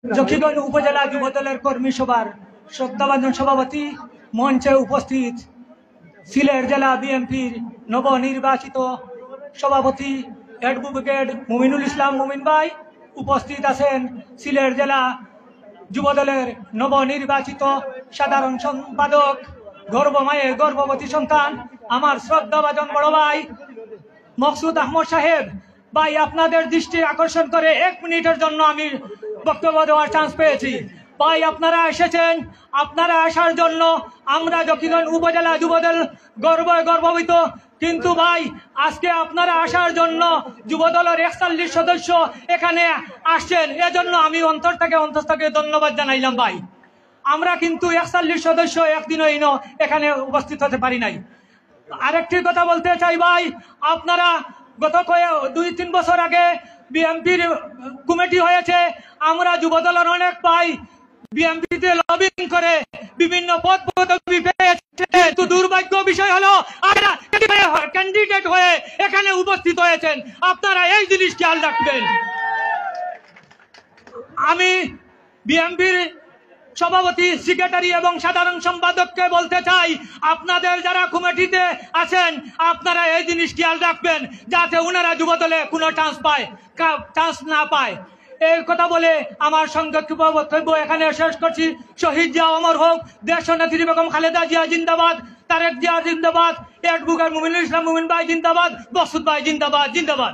জকিগঞ্জ উপজেলা যুবদলের কর্মী সভার শ্রদ্ধাভাজন সভাপতি, মঞ্চে উপস্থিত সিলেট জেলা বিএনপির নবনির্বাচিত সভাপতি অ্যাডভোকেট মুমিনুল ইসলাম মুমিন ভাই, উপস্থিত আছেন সিলেট জেলা যুবদলের নবনির্বাচিত সাধারণ সম্পাদক, গর্ভমায়ের গর্ভবতী সন্তান আমার শ্রদ্ধাভাজন বড় ভাই মকসুদ আহমদ সাহেব। ভাই, আপনাদের দৃষ্টি আকর্ষণ করে 1 মিনিটের জন্য আমি বক্তব্য দেওয়ার চান্স পেয়েছি। ভাই, আপনারা এসেছেন, আপনারা আসার জন্য আমরা জকিগঞ্জ উপজেলা যুবদল গর্বিত। কিন্তু ভাই, আজকে আপনারা আসার জন্য যুবদলের 41 সদস্য এখানে আসছেন, এজন্য আমি অন্তর থেকে ধন্যবাদ জানাইলাম। ভাই, আমরা কিন্তু 41 সদস্য একদিনও এখানে উপস্থিত হতে পারি নাই। আরেকটি কথা বলতে চাই ভাই, আপনারা গত 2-3 বছর আগে বিএনপির কমিটি হয়েছে, আমরা যুবদলের অনেক ভাই বিএনপিতে লবিং করে বিভিন্ন পদ পদবি পেয়েছে। কিন্তু দুর্ভাগ্য বিষয় হলো আপনারা ক্যান্ডিডেট হয়ে এখানে উপস্থিত হয়েছেন, আপনারা এই জিনিস খেয়াল রাখবেন। আমি বিএনপির সভাপতি, সেক্রেটারি এবং সাধারণ সম্পাদককে বলতে চাই, আপনাদের যারা কমিটিতে আছেন আপনারা এই জিনিস খেয়াল রাখবেন যাতে ওনারা যুবদলে কোনো চান্স না পায়। এই কথা বলে আমার সংক্ষিপ্ত বক্তব্য এখানে শেষ করছি। শহীদ জিয়া অমর হোক, দেশ নেত্রী বেগম খালেদা জিয়া জিন্দাবাদ, তারেক জিয়া জিন্দাবাদ, অ্যাডভোকেট মুমিনুল ইসলাম মুমিন ভাই জিন্দাবাদ, মকসুদ ভাই জিন্দাবাদ।